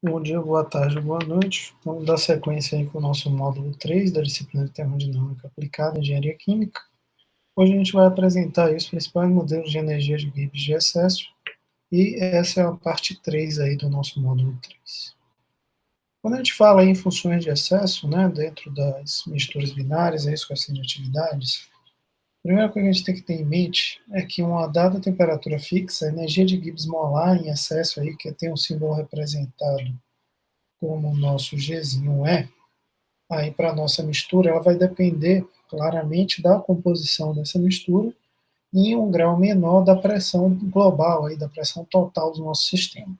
Bom dia, boa tarde, boa noite. Vamos dar sequência aí com o nosso módulo 3 da disciplina de termodinâmica aplicada em engenharia química. Hoje a gente vai apresentar aí os principais modelos de energia de Gibbs de excesso e essa é a parte 3 aí do nosso módulo 3. Quando a gente fala aí em funções de excesso, né, dentro das misturas binárias, aí, coeficientes de atividades, a primeira coisa que a gente tem que ter em mente é que uma dada temperatura fixa, a energia de Gibbs molar em excesso aí, que tem um símbolo representado como o nosso Gzinho é, aí para a nossa mistura, ela vai depender claramente da composição dessa mistura e em um grau menor da pressão global, aí, da pressão total do nosso sistema.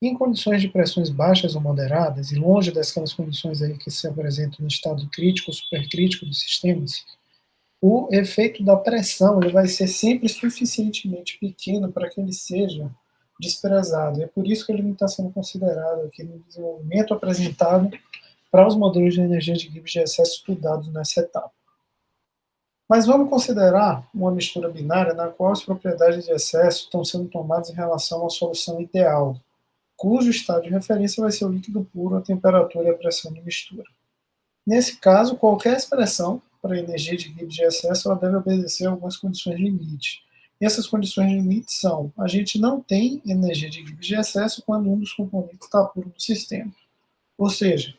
Em condições de pressões baixas ou moderadas, e longe daquelas condições aí que se apresentam no estado crítico ou supercrítico dos sistemas, o efeito da pressão ele vai ser sempre suficientemente pequeno para que ele seja desprezado. É por isso que ele não está sendo considerado aqui no desenvolvimento apresentado para os modelos de energia de Gibbs de excesso estudados nessa etapa. Mas vamos considerar uma mistura binária na qual as propriedades de excesso estão sendo tomadas em relação à solução ideal, cujo estado de referência vai ser o líquido puro, a temperatura e a pressão de mistura. Nesse caso, qualquer expressão para a energia de Gibbs de excesso ela deve obedecer a algumas condições de limite. E essas condições de limite são: a gente não tem energia de Gibbs de excesso quando um dos componentes está puro no sistema. Ou seja,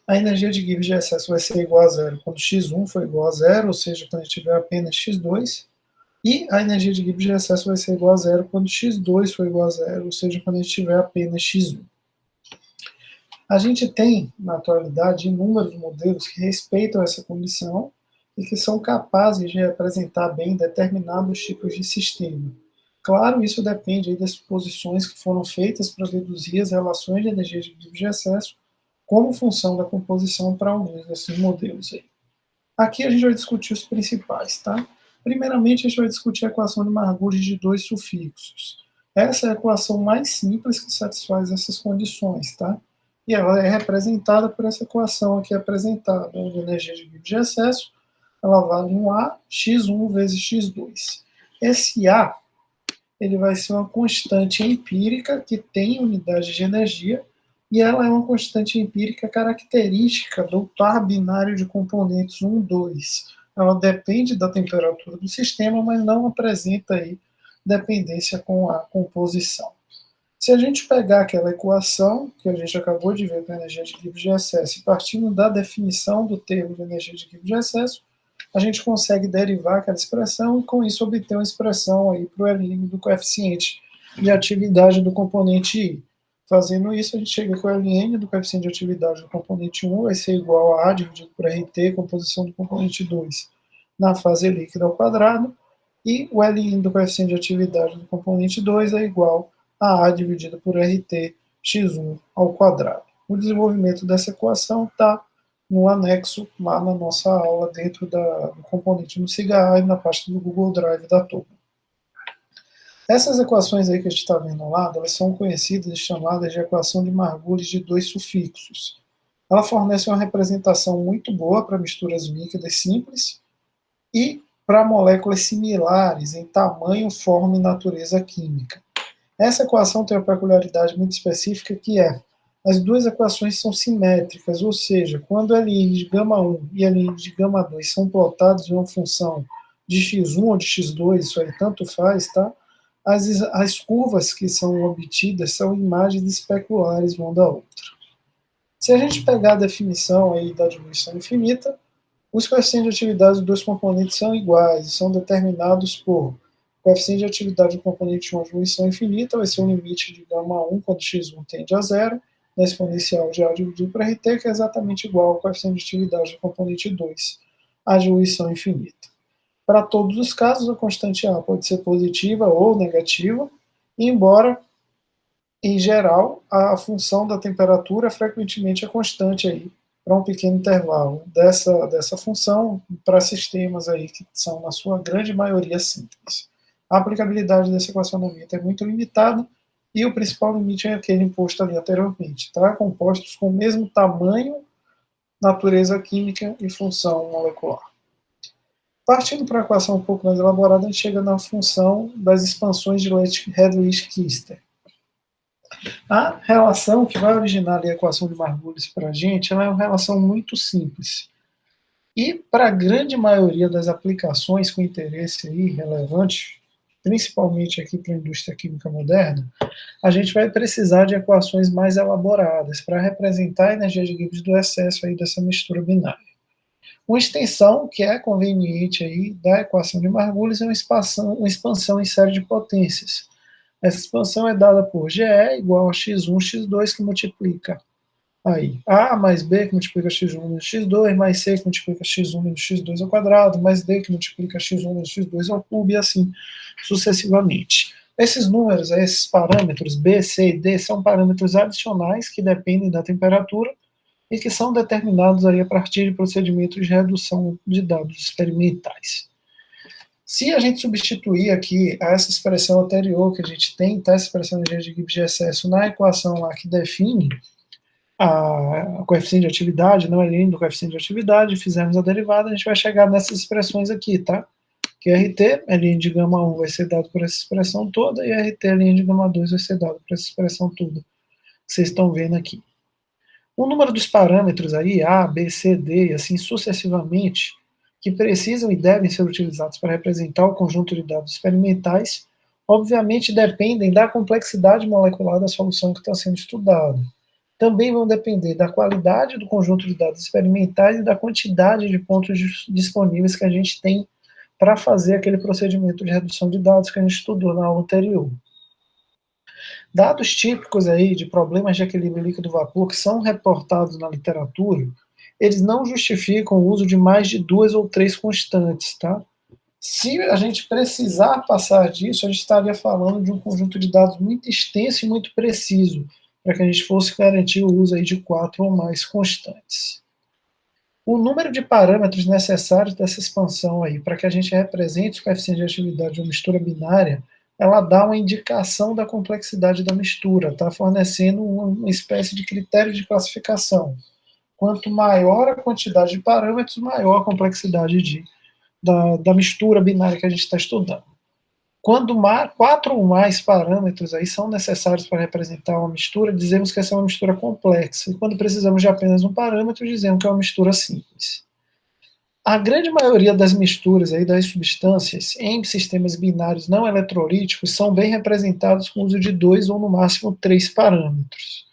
a energia de Gibbs de excesso vai ser igual a zero quando x1 for igual a zero, ou seja, quando a gente tiver apenas x2, e a energia de Gibbs de excesso vai ser igual a zero quando x2 for igual a zero, ou seja, quando a gente tiver apenas x1. A gente tem, na atualidade, inúmeros modelos que respeitam essa condição e que são capazes de representar bem determinados tipos de sistema. Claro, isso depende das suposições que foram feitas para reduzir as relações de energia de Gibbs de excesso como função da composição para alguns desses modelos aí. Aqui a gente vai discutir os principais, tá? Primeiramente, a gente vai discutir a equação de Margulis de dois sufixos. Essa é a equação mais simples que satisfaz essas condições, tá? E ela é representada por essa equação aqui apresentada, onde a energia de Gibbs de excesso ela vale um A, x1 vezes x2. Esse A ele vai ser uma constante empírica que tem unidade de energia e ela é uma constante empírica característica do par binário de componentes 1, 2. Ela depende da temperatura do sistema, mas não apresenta aí dependência com a composição. Se a gente pegar aquela equação que a gente acabou de ver com a energia de Gibbs de excesso e partindo da definição do termo de energia de Gibbs de excesso, a gente consegue derivar aquela expressão e com isso obter uma expressão aí para o L do coeficiente de atividade do componente I. Fazendo isso, a gente chega com o Ln do coeficiente de atividade do componente 1 vai ser igual a A dividido por RT, composição do componente 2 na fase líquida ao quadrado, e o Ln do coeficiente de atividade do componente 2 é igual a A dividido por RT x1 ao quadrado. O desenvolvimento dessa equação está no anexo lá na nossa aula, dentro do componente no SIGA e na pasta do Google Drive da turma. Essas equações aí que a gente está vendo ao lado, elas são conhecidas e chamadas de equação de Margulis de dois sufixos. Ela fornece uma representação muito boa para misturas líquidas simples e para moléculas similares em tamanho, forma e natureza química. Essa equação tem uma peculiaridade muito específica que é as duas equações são simétricas, ou seja, quando Ln de γ1 e Ln de γ2 são plotados em uma função de x1 ou de x2, isso aí tanto faz, tá? As curvas que são obtidas são imagens especulares uma da outra. Se a gente pegar a definição aí da diluição infinita, os coeficientes de atividade dos dois componentes são iguais e são determinados por coeficiente de atividade do componente 1 de diluição infinita, vai ser o limite de γ1 quando x1 tende a zero, na exponencial de A dividido por RT, que é exatamente igual ao coeficiente de atividade do componente 2, a diluição infinita. Para todos os casos, a constante A pode ser positiva ou negativa, embora, em geral, a função da temperatura frequentemente é constante aí, para um pequeno intervalo dessa função para sistemas aí que são, na sua grande maioria, simples. A aplicabilidade desse equacionamento é muito limitada, e o principal limite é aquele imposto ali anteriormente, tá? Compostos com o mesmo tamanho, natureza química e função molecular. Partindo para a equação um pouco mais elaborada, a gente chega na função das expansões de Hedwig-Kister. A relação que vai originar ali a equação de Margulis para a gente, ela é uma relação muito simples. E para a grande maioria das aplicações com interesse aí relevante, principalmente aqui para a indústria química moderna, a gente vai precisar de equações mais elaboradas para representar a energia de Gibbs do excesso aí dessa mistura binária. Uma extensão que é conveniente aí da equação de Margulis é uma expansão em série de potências. Essa expansão é dada por GE igual a x1, x2, que multiplica aí A mais B, que multiplica x1 menos x2, mais C, que multiplica x1 menos x2 ao quadrado, mais D, que multiplica x1 menos x2 ao cubo, e assim sucessivamente. Esses números, esses parâmetros B, C e D, são parâmetros adicionais que dependem da temperatura e que são determinados aí a partir de procedimentos de redução de dados experimentais. Se a gente substituir aqui essa expressão anterior que a gente tem, tá, essa expressão de energia de Gibbs de excesso na equação lá que define a coeficiente de atividade, não é lindo do coeficiente de atividade, fizemos a derivada, a gente vai chegar nessas expressões aqui, tá? Que RT, L de gama 1 vai ser dado por essa expressão toda, e RT, L de gama 2 vai ser dado por essa expressão toda, que vocês estão vendo aqui. O número dos parâmetros aí, A, B, C, D, e assim sucessivamente, que precisam e devem ser utilizados para representar o conjunto de dados experimentais, obviamente dependem da complexidade molecular da solução que está sendo estudada. Também vão depender da qualidade do conjunto de dados experimentais e da quantidade de pontos disponíveis que a gente tem para fazer aquele procedimento de redução de dados que a gente estudou na aula anterior. Dados típicos aí de problemas de equilíbrio líquido-vapor que são reportados na literatura, eles não justificam o uso de mais de 2 ou 3 constantes, tá? Se a gente precisar passar disso, a gente estaria falando de um conjunto de dados muito extenso e muito preciso, para que a gente fosse garantir o uso aí de 4 ou mais constantes. O número de parâmetros necessários dessa expansão aí, para que a gente represente o coeficiente de atividade de uma mistura binária, ela dá uma indicação da complexidade da mistura, tá? Fornecendo uma espécie de critério de classificação. Quanto maior a quantidade de parâmetros, maior a complexidade da mistura binária que a gente está estudando. Quando 4 ou mais parâmetros aí são necessários para representar uma mistura, dizemos que essa é uma mistura complexa. E quando precisamos de apenas um parâmetro, dizemos que é uma mistura simples. A grande maioria das misturas aí das substâncias em sistemas binários não eletrolíticos são bem representados com o uso de 2 ou no máximo 3 parâmetros.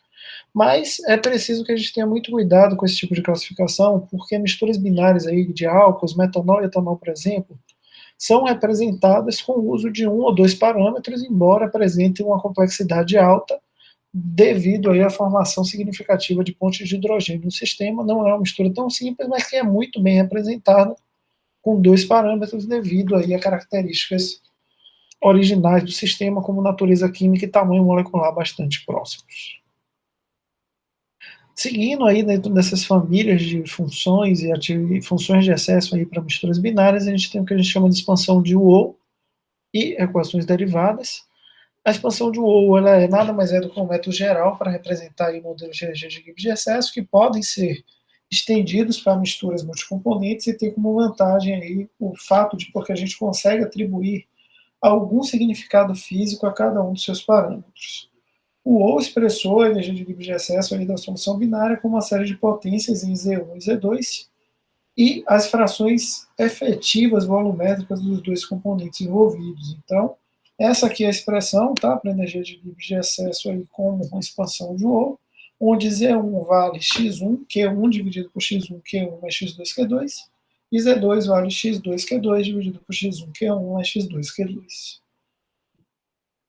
Mas é preciso que a gente tenha muito cuidado com esse tipo de classificação, porque misturas binárias aí de álcools, metanol e etanol, por exemplo, são representadas com o uso de 1 ou 2 parâmetros, embora apresentem uma complexidade alta, devido aí à formação significativa de pontos de hidrogênio no sistema. Não é uma mistura tão simples, mas que é muito bem representada com 2 parâmetros, devido aí a características originais do sistema, como natureza química e tamanho molecular bastante próximos. Seguindo aí dentro dessas famílias de funções e funções de excesso aí para misturas binárias, a gente tem o que a gente chama de expansão de Wall e equações derivadas. A expansão de Wall ela é nada mais do que um método geral para representar aí modelos de energia de Gibbs de excesso que podem ser estendidos para misturas multicomponentes e tem como vantagem aí o fato de porque a gente consegue atribuir algum significado físico a cada um dos seus parâmetros. O Wall expressou a energia de Gibbs de excesso aí da solução binária com uma série de potências em Z1 e Z2 e as frações efetivas volumétricas dos dois componentes envolvidos. Então, essa aqui é a expressão, tá, para a energia de Gibbs de excesso aí como uma expansão de Wall, onde Z1 vale x1, Q1 dividido por x1, Q1 mais x2, Q2, e Z2 vale x2, Q2 dividido por x1, Q1 mais x2, Q2.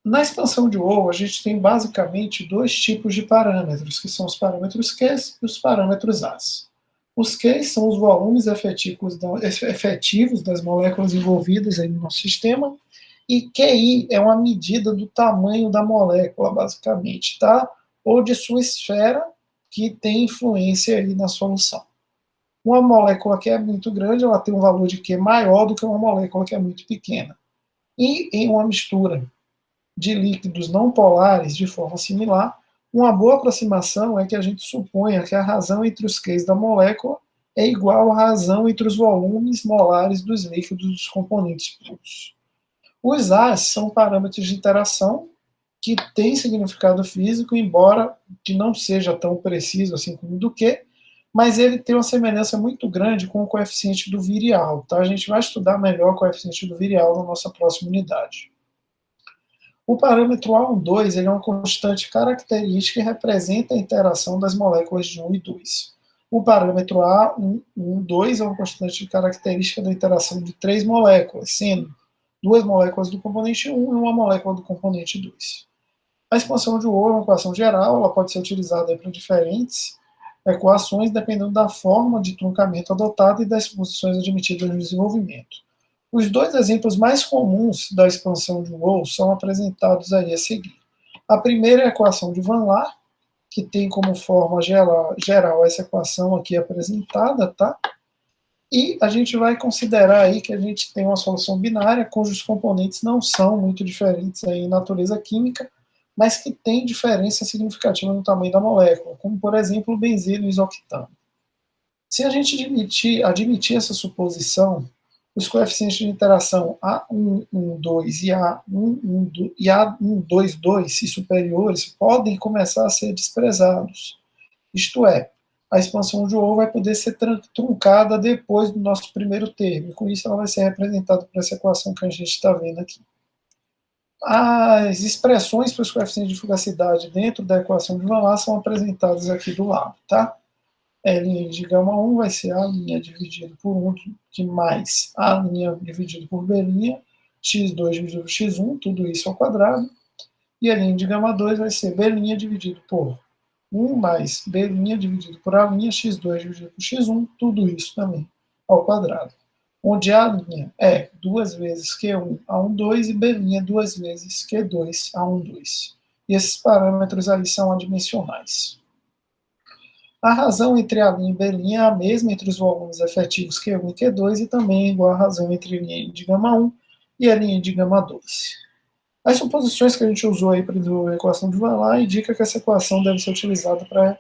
Na expansão de Wall, a gente tem basicamente 2 tipos de parâmetros, que são os parâmetros Q e os parâmetros As. Os Q são os volumes efetivos das moléculas envolvidas aí no nosso sistema, e QI é uma medida do tamanho da molécula, basicamente, tá? Ou de sua esfera, que tem influência aí na solução. Uma molécula que é muito grande, ela tem um valor de Q maior do que uma molécula que é muito pequena. E em uma mistura de líquidos não polares de forma similar, uma boa aproximação é que a gente suponha que a razão entre os Qs da molécula é igual à razão entre os volumes molares dos líquidos dos componentes puros. Os As são parâmetros de interação que tem significado físico, embora que não seja tão preciso assim como do que, mas ele tem uma semelhança muito grande com o coeficiente do virial, tá? A gente vai estudar melhor o coeficiente do virial na nossa próxima unidade. O parâmetro A12 ele é uma constante característica e representa a interação das moléculas de 1 e 2. O parâmetro A12 é uma constante característica da interação de 3 moléculas, sendo 2 moléculas do componente 1 e uma molécula do componente 2. A expansão de Wolff é uma equação geral, ela pode ser utilizada para diferentes equações, dependendo da forma de truncamento adotada e das posições admitidas no desenvolvimento. Os dois exemplos mais comuns da expansão de Wolff são apresentados aí a seguir. A primeira é a equação de Van Laar, que tem como forma geral essa equação aqui apresentada, tá? E a gente vai considerar aí que a gente tem uma solução binária cujos componentes não são muito diferentes aí em natureza química, mas que tem diferença significativa no tamanho da molécula, como por exemplo o benzeno e o isoctano. Se a gente admitir essa suposição, os coeficientes de interação A112 e A122 e superiores podem começar a ser desprezados. Isto é, a expansão de Wolff vai poder ser truncada depois do nosso primeiro termo, e com isso ela vai ser representada por essa equação que a gente está vendo aqui. As expressões para os coeficientes de fugacidade dentro da equação de Van Laar são apresentadas aqui do lado, tá? L de gama 1 vai ser A' dividido por 1, que mais A' dividido por B', x2 dividido por x1, tudo isso ao quadrado. E L de gama 2 vai ser B' dividido por 1 mais B' dividido por A', x2 dividido por x1, tudo isso também ao quadrado. Onde A' é 2 vezes Q1 A12 e B' 2 vezes Q2 A12. E esses parâmetros aí são adimensionais. A razão entre A' e B' é a mesma entre os volumes efetivos Q1 e Q2 e também é igual à razão entre L de gama 1 e L de gama 2. As suposições que a gente usou aí para desenvolver a equação de Van Laar indica que essa equação deve ser utilizada para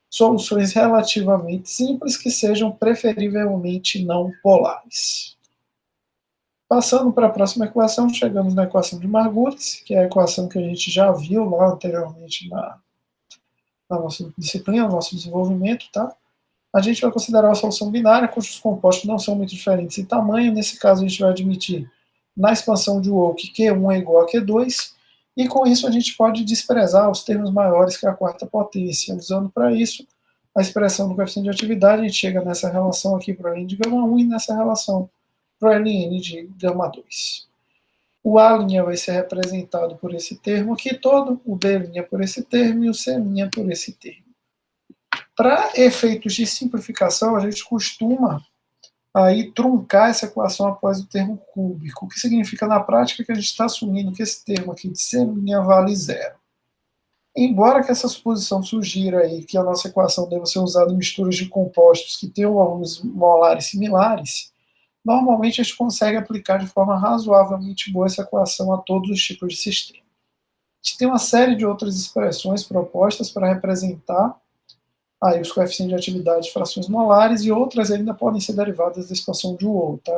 soluções relativamente simples que sejam preferivelmente não polares. Passando para a próxima equação, chegamos na equação de Margulis, que é a equação que a gente já viu lá anteriormente na nossa disciplina, no nosso desenvolvimento, tá? A gente vai considerar a solução binária, cujos compostos não são muito diferentes em tamanho. Nesse caso, a gente vai admitir na expansão de Wolff que Q1 é igual a Q2, e com isso a gente pode desprezar os termos maiores que a quarta potência. Usando para isso a expressão do coeficiente de atividade, a gente chega nessa relação aqui para Ln de gama 1 e nessa relação para Ln de gama 2. O A' vai ser representado por esse termo aqui todo, o B' por esse termo e o C' por esse termo. Para efeitos de simplificação, a gente costuma aí truncar essa equação após o termo cúbico, o que significa na prática que a gente está assumindo que esse termo aqui de C' vale zero. Embora que essa suposição sugira aí que a nossa equação deva ser usada em misturas de compostos que tenham volumes molares similares, normalmente a gente consegue aplicar de forma razoavelmente boa essa equação a todos os tipos de sistema. A gente tem uma série de outras expressões propostas para representar aí os coeficientes de atividade de frações molares, e outras ainda podem ser derivadas da expansão de Wolff, tá?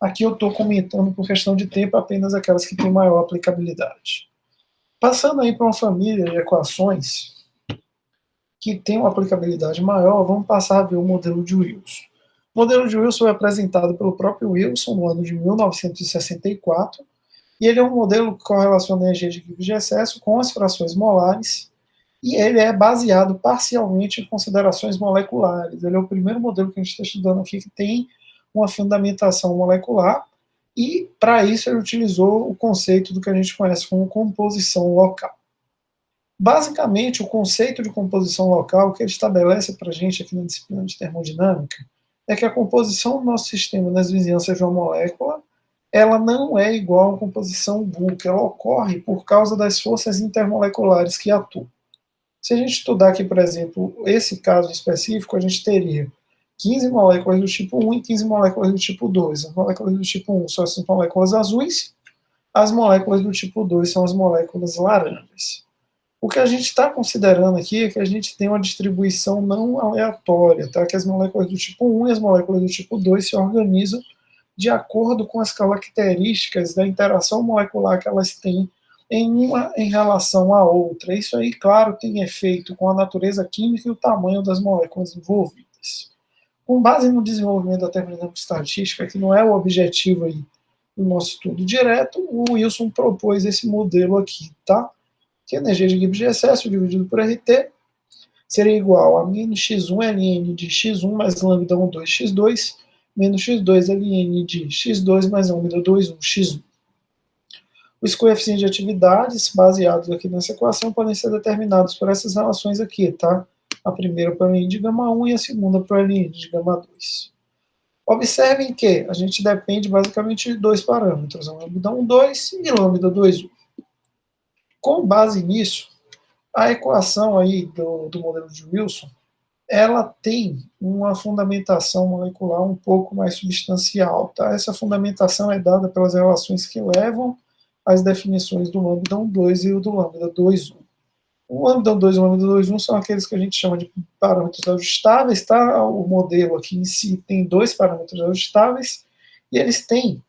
Aqui eu estou comentando por questão de tempo apenas aquelas que têm maior aplicabilidade. Passando aí para uma família de equações que tem uma aplicabilidade maior, vamos passar a ver o modelo de Wilson. O modelo de Wilson é apresentado pelo próprio Wilson no ano de 1964, e ele é um modelo que correlaciona a energia de Gibbs de excesso com as frações molares, e ele é baseado parcialmente em considerações moleculares. Ele é o primeiro modelo que a gente está estudando aqui que tem uma fundamentação molecular, e para isso ele utilizou o conceito do que a gente conhece como composição local. Basicamente, o conceito de composição local que ele estabelece para a gente aqui na disciplina de termodinâmica é que a composição do nosso sistema nas vizinhanças de uma molécula, ela não é igual à composição bulk, ela ocorre por causa das forças intermoleculares que atuam. Se a gente estudar aqui, por exemplo, esse caso específico, a gente teria 15 moléculas do tipo 1 e 15 moléculas do tipo 2. As moléculas do tipo 1 são as moléculas azuis, as moléculas do tipo 2 são as moléculas laranjas. O que a gente está considerando aqui é que a gente tem uma distribuição não aleatória, tá? Que as moléculas do tipo 1 e as moléculas do tipo 2 se organizam de acordo com as características da interação molecular que elas têm uma em relação à outra. Isso aí, claro, tem efeito com a natureza química e o tamanho das moléculas envolvidas. Com base no desenvolvimento da termodinâmica estatística, que não é o objetivo aí do nosso estudo direto, o Wilson propôs esse modelo aqui, tá? Que a energia de Gibbs de excesso dividido por RT seria igual a min x1 ln de x1 mais lambda 1, 2, x2, menos x2 ln de x2 mais lambda 2, 1, x1. Os coeficientes de atividades baseados aqui nessa equação podem ser determinados por essas relações aqui, tá? A primeira para o ln de gama 1 e a segunda para o ln de gama 2. Observem que a gente depende basicamente de dois parâmetros, lambda 1, 2 e lambda 2, 1. Com base nisso, a equação aí do modelo de Wilson, ela tem uma fundamentação molecular um pouco mais substancial, tá? Essa fundamentação é dada pelas relações que levam às definições do lambda 1, 2 e do lambda 2, 1. O lambda 2 e o lambda 2, 1 são aqueles que a gente chama de parâmetros ajustáveis, tá? O modelo aqui em si tem dois parâmetros ajustáveis e eles têm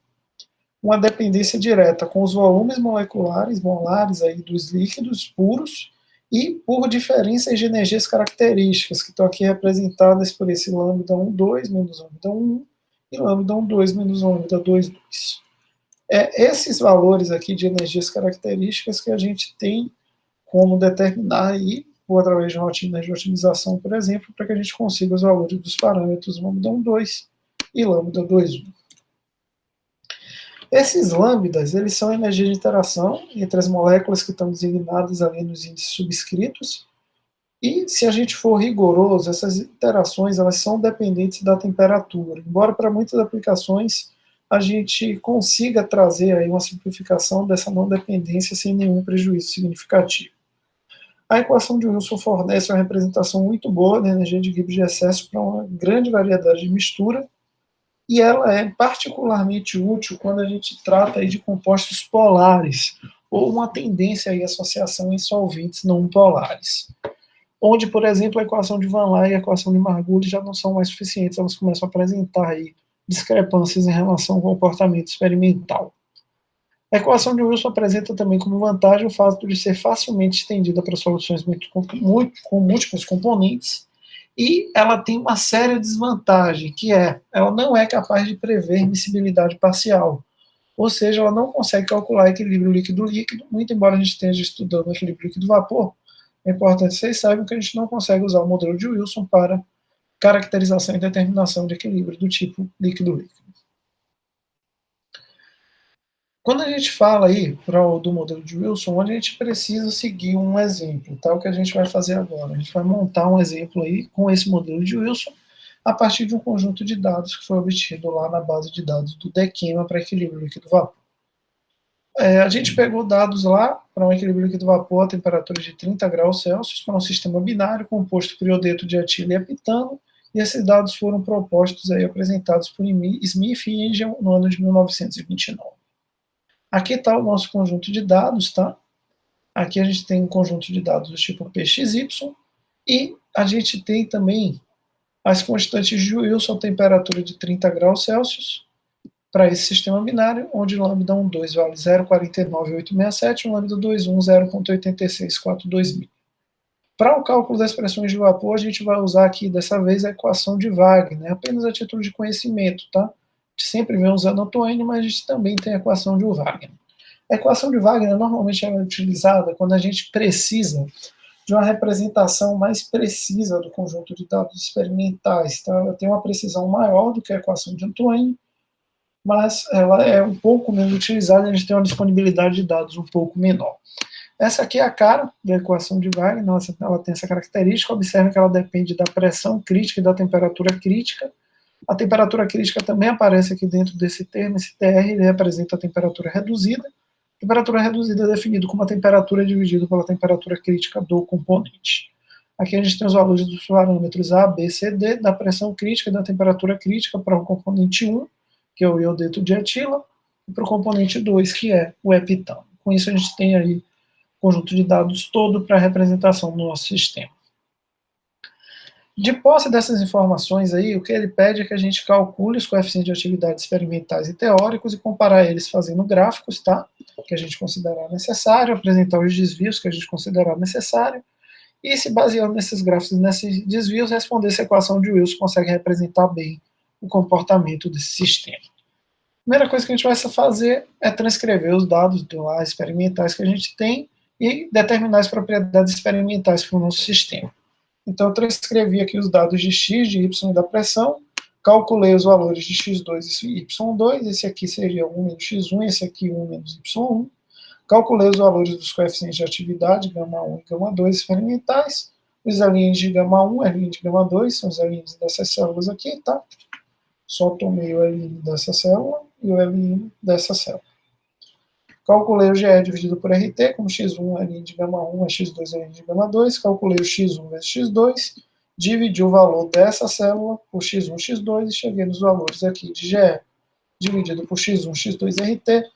uma dependência direta com os volumes moleculares, molares aí dos líquidos puros e por diferenças de energias características, que estão aqui representadas por esse lambda 1, 2 menos lambda 1 e lambda 1, 2 menos lambda 2, 2. Esses valores aqui de energias características que a gente tem como determinar aí, ou através de rotinas de otimização, por exemplo, para que a gente consiga os valores dos parâmetros lambda 1, 2 e lambda 2, 1. Esses lambdas, eles são energia de interação entre as moléculas que estão designadas ali nos índices subscritos, e se a gente for rigoroso, essas interações elas são dependentes da temperatura, embora para muitas aplicações a gente consiga trazer aí uma simplificação dessa não dependência sem nenhum prejuízo significativo. A equação de Wilson fornece uma representação muito boa da energia de Gibbs de excesso para uma grande variedade de mistura, e ela é particularmente útil quando a gente trata aí de compostos polares, ou uma tendência aí à associação em solventes não polares, onde, por exemplo, a equação de Van Laer e a equação de Margulis já não são mais suficientes, elas começam a apresentar aí discrepâncias em relação ao comportamento experimental. A equação de Wilson apresenta também como vantagem o fato de ser facilmente estendida para soluções com múltiplos componentes, e ela tem uma séria desvantagem, que ela não é capaz de prever miscibilidade parcial, ou seja, ela não consegue calcular equilíbrio líquido-líquido, muito embora a gente esteja estudando equilíbrio líquido-vapor, é importante que vocês saibam que a gente não consegue usar o modelo de Wilson para caracterização e determinação de equilíbrio do tipo líquido-líquido. Quando a gente fala aí do modelo de Wilson, a gente precisa seguir um exemplo, tá? O que a gente vai fazer agora? A gente vai montar um exemplo aí com esse modelo de Wilson a partir de um conjunto de dados que foi obtido lá na base de dados do DEQUEMA para equilíbrio líquido-vapor. A gente pegou dados lá para um equilíbrio líquido-vapor a temperatura de 30 graus Celsius para um sistema binário composto por iodeto de etilo e epitano, e esses dados foram propostos aí, apresentados por Smith e Engel no ano de 1929. Aqui está o nosso conjunto de dados, tá? Aqui a gente tem um conjunto de dados do tipo PXY, e a gente tem também as constantes de Wilson, temperatura de 30 graus Celsius, para esse sistema binário, onde lambda 1, 2 vale 0,49867, e lambda 2, 1, 0,86420. Para o cálculo das pressões de vapor, a gente vai usar aqui, dessa vez, a equação de Wagner, apenas a título de conhecimento, tá? A gente sempre vem usando Antoine, mas a gente também tem a equação de Wagner. A equação de Wagner normalmente é utilizada quando a gente precisa de uma representação mais precisa do conjunto de dados experimentais, tá? Ela tem uma precisão maior do que a equação de Antoine, mas ela é um pouco menos utilizada, a gente tem uma disponibilidade de dados um pouco menor. Essa aqui é a cara da equação de Wagner, ela tem essa característica, observe que ela depende da pressão crítica e da temperatura crítica. A temperatura crítica também aparece aqui dentro desse termo, esse TR ele representa a temperatura reduzida. A temperatura reduzida é definida como a temperatura dividida pela temperatura crítica do componente. Aqui a gente tem os valores dos parâmetros A, B, C, D, da pressão crítica e da temperatura crítica para o componente 1, que é o iodeto de etila, e para o componente 2, que é o epitano. Com isso a gente tem aí o conjunto de dados todo para a representação do nosso sistema. De posse dessas informações aí, o que ele pede é que a gente calcule os coeficientes de atividade experimentais e teóricos e comparar eles fazendo gráficos, tá? que a gente considerar necessário, apresentar os desvios que a gente considerar necessário, e se baseando nesses gráficos, nesses desvios, responder se a equação de Wilson consegue representar bem o comportamento desse sistema. A primeira coisa que a gente vai fazer é transcrever os dados lá experimentais que a gente tem e determinar as propriedades experimentais para o nosso sistema. Então, eu transcrevi aqui os dados de x, de y e da pressão, calculei os valores de x2 e y2, esse aqui seria 1 menos x1, esse aqui 1 menos y1. Calculei os valores dos coeficientes de atividade, γ1 e γ2 experimentais, os Ln de γ1, Ln de γ2, são os Ln dessas células aqui, tá? Só tomei o Ln dessa célula e o Ln dessa célula. Calculei o GE dividido por RT, como x1 Ln de γ1 é x2 Ln de γ2, calculei o x1 vezes x2, dividi o valor dessa célula por x1, x2 e cheguei nos valores aqui de GE dividido por x1, x2 RT.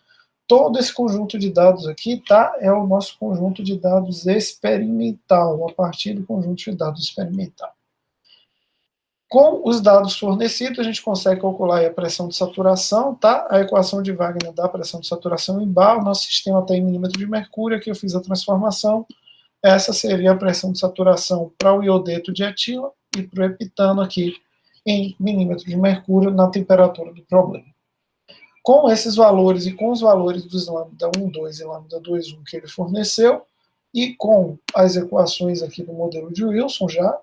Todo esse conjunto de dados aqui, tá? É o nosso conjunto de dados experimental, a partir do conjunto de dados experimental. Com os dados fornecidos, a gente consegue calcular a pressão de saturação, tá? A equação de Wagner da pressão de saturação em bar, o nosso sistema está em milímetro de mercúrio, aqui eu fiz a transformação. Essa seria a pressão de saturação para o iodeto de etila e para o heptano aqui em milímetro de mercúrio na temperatura do problema. Com esses valores e com os valores dos lambda 1, 2 e lambda 2, 1 que ele forneceu, e com as equações aqui do modelo de Wilson já,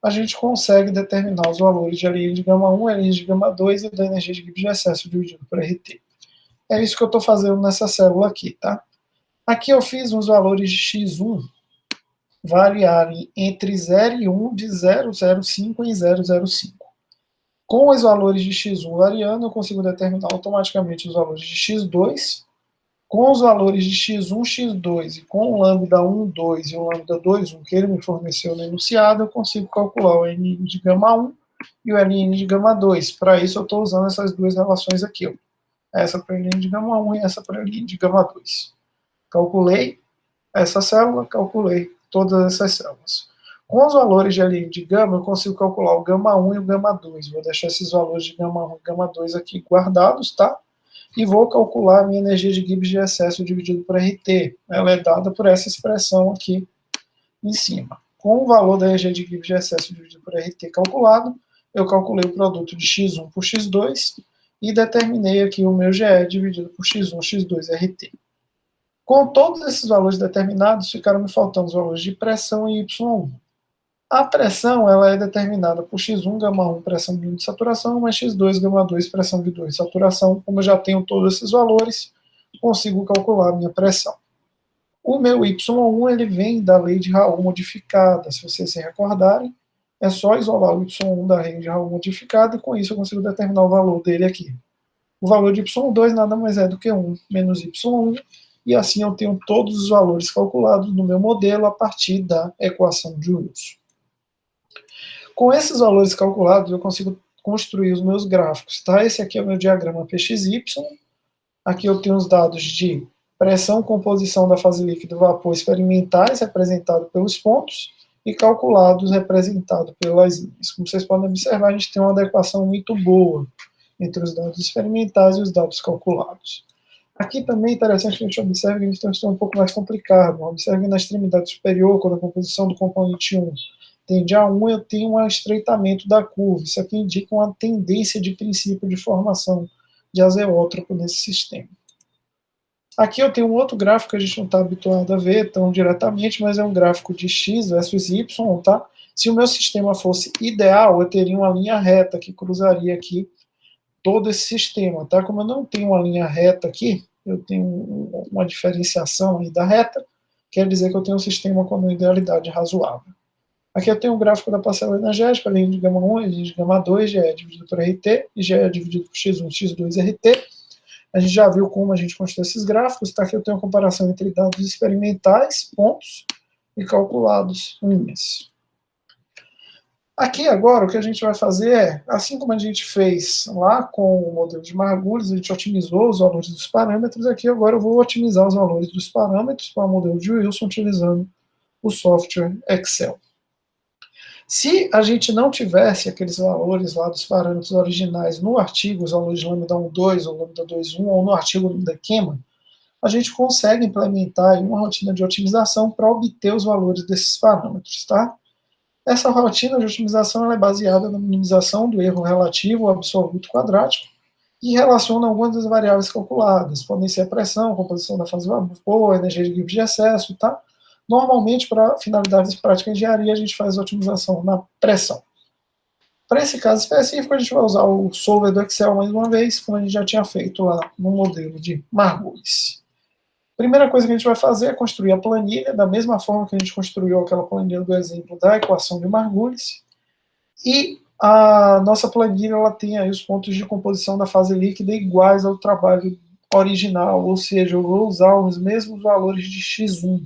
a gente consegue determinar os valores de Ln de γ1, Ln de γ2 e da energia de Gibbs de excesso dividido por RT. É isso que eu estou fazendo nessa célula aqui, tá? Aqui eu fiz uns valores de x1 variarem entre 0 e 1 de 0,05 em 0,05. Com os valores de x1 variando, eu consigo determinar automaticamente os valores de x2. Com os valores de x1, x2 e com o lambda 1, 2 e o lambda 2, 1 que ele me forneceu no enunciado, eu consigo calcular o Ln de γ1 e o Ln de γ2. Para isso, eu estou usando essas duas relações aqui. Ó. Essa para Ln de γ1 e essa para Ln de γ2. Calculei essa célula, calculei todas essas células. Com os valores de Ln de γ, eu consigo calcular o γ1 e o γ2. Vou deixar esses valores de γ1 e γ2 aqui guardados, tá? E vou calcular a minha energia de Gibbs de excesso dividido por RT. Ela é dada por essa expressão aqui em cima. Com o valor da energia de Gibbs de excesso dividido por RT calculado, eu calculei o produto de x1 por x2 e determinei aqui o meu GE dividido por x1, x2 RT. Com todos esses valores determinados, ficaram me faltando os valores de pressão e Y1. A pressão ela é determinada por x1, γ1, pressão de 1 de saturação, mais x2, γ2, pressão de 2 de saturação. Como eu já tenho todos esses valores, consigo calcular a minha pressão. O meu Y1 ele vem da lei de Raoult modificada. Se vocês se recordarem, é só isolar o Y1 da lei de Raoult modificada e com isso eu consigo determinar o valor dele aqui. O valor de Y2 nada mais é do que 1 menos Y1, e assim eu tenho todos os valores calculados no meu modelo a partir da equação de Wilson. Com esses valores calculados, eu consigo construir os meus gráficos. Tá? Esse aqui é o meu diagrama PXY. Aqui eu tenho os dados de pressão, composição da fase líquida e vapor experimentais, representado pelos pontos, e calculados, representado pelas linhas. Como vocês podem observar, a gente tem uma adequação muito boa entre os dados experimentais e os dados calculados. Aqui também é interessante que a gente observe que a gente tem um sistema um pouco mais complicado. Observe na extremidade superior, quando a composição do componente 1 tende a 1, eu tenho um estreitamento da curva. Isso aqui indica uma tendência de princípio de formação de azeótropo nesse sistema. Aqui eu tenho um outro gráfico que a gente não está habituado a ver tão diretamente, mas é um gráfico de x versus y, tá? Se o meu sistema fosse ideal, eu teria uma linha reta que cruzaria aqui todo esse sistema, tá? Como eu não tenho uma linha reta aqui, eu tenho uma diferenciação aí da reta, quer dizer que eu tenho um sistema com uma idealidade razoável. Aqui eu tenho o gráfico da parcela energética, Ln de γ1, Ln de γ2, GE dividido por RT, e GE dividido por x1, x2, RT. A gente já viu como a gente construiu esses gráficos, tá? Aqui eu tenho a comparação entre dados experimentais, pontos, e calculados, linhas. Aqui agora o que a gente vai fazer é, assim como a gente fez lá com o modelo de Margulis, a gente otimizou os valores dos parâmetros, aqui agora eu vou otimizar os valores dos parâmetros para o modelo de Wilson utilizando o software Excel. Se a gente não tivesse aqueles valores lá dos parâmetros originais no artigo, os valores de lambda 1,2 ou lambda 2,1, ou no artigo da Keman, a gente consegue implementar aí uma rotina de otimização para obter os valores desses parâmetros, tá? Essa rotina de otimização ela é baseada na minimização do erro relativo ao absoluto quadrático e relaciona algumas das variáveis calculadas. Podem ser a pressão, a composição da fase de vapor, a energia de Gibbs de excesso, tá? Normalmente, para finalidades práticas de engenharia, a gente faz a otimização na pressão. Para esse caso específico, a gente vai usar o solver do Excel mais uma vez, como a gente já tinha feito lá no modelo de Margulis. Primeira coisa que a gente vai fazer é construir a planilha, da mesma forma que a gente construiu aquela planilha do exemplo da equação de Margulis. E a nossa planilha ela tem aí os pontos de composição da fase líquida iguais ao trabalho original, ou seja, eu vou usar os mesmos valores de X1.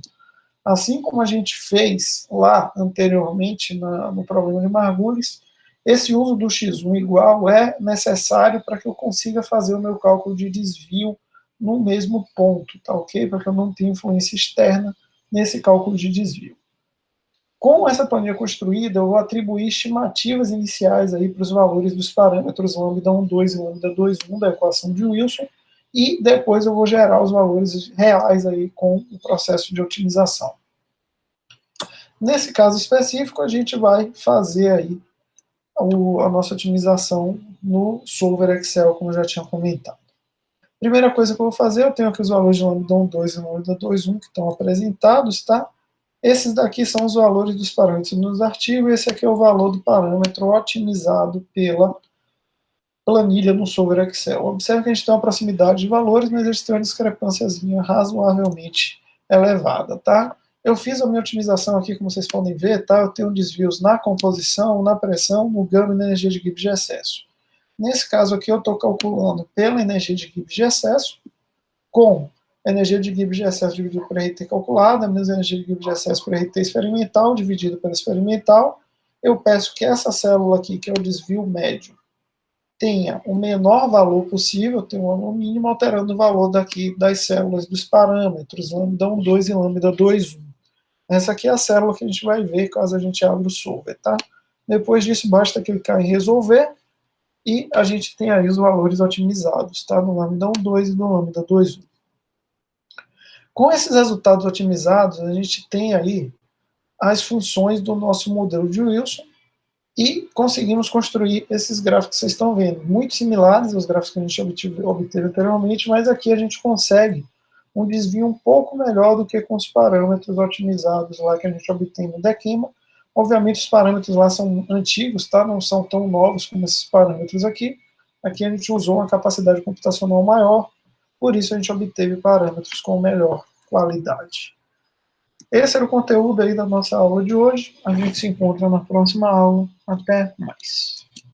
Assim como a gente fez lá anteriormente no problema de Margulis, esse uso do X1 igual é necessário para que eu consiga fazer o meu cálculo de desvio no mesmo ponto, tá ok? Para que eu não tenha influência externa nesse cálculo de desvio. Com essa planilha construída, eu vou atribuir estimativas iniciais aí para os valores dos parâmetros lambda 1,2 e lambda 2,1 da equação de Wilson, e depois eu vou gerar os valores reais aí com o processo de otimização. Nesse caso específico, a gente vai fazer aí a nossa otimização no solver Excel, como eu já tinha comentado. Primeira coisa que eu vou fazer, eu tenho aqui os valores de lambda 1,2 e lambda 2,1 que estão apresentados, tá? Esses daqui são os valores dos parâmetros nos artigos, esse aqui é o valor do parâmetro otimizado pela planilha no solver Excel. Observe que a gente tem uma proximidade de valores, mas eles têm uma discrepânciazinha razoavelmente elevada, tá? Eu fiz a minha otimização aqui, como vocês podem ver, tá? Eu tenho desvios na composição, na pressão, no gama e na energia de Gibbs de excesso. Nesse caso aqui, eu estou calculando pela energia de Gibbs de excesso, com a energia de Gibbs de excesso dividido por RT calculada, menos a energia de Gibbs de excesso por RT experimental, dividido pela experimental. Eu peço que essa célula aqui, que é o desvio médio, tenha o menor valor possível, tenha um valor mínimo, alterando o valor daqui das células dos parâmetros, lambda 1,2 e lambda 2,1. Essa aqui é a célula que a gente vai ver caso a gente abra o solver, tá? Depois disso, basta clicar em resolver e a gente tem aí os valores otimizados, tá? No lambda 1,2 e no lambda 2,1. Com esses resultados otimizados, a gente tem aí as funções do nosso modelo de Wilson e conseguimos construir esses gráficos que vocês estão vendo, muito similares aos gráficos que a gente obteve anteriormente, mas aqui a gente consegue um desvio um pouco melhor do que com os parâmetros otimizados lá que a gente obtém no Dequema. Obviamente os parâmetros lá são antigos, tá? Não são tão novos como esses parâmetros aqui. Aqui a gente usou uma capacidade computacional maior, por isso a gente obteve parâmetros com melhor qualidade. Esse era o conteúdo aí da nossa aula de hoje. A gente se encontra na próxima aula. Até mais.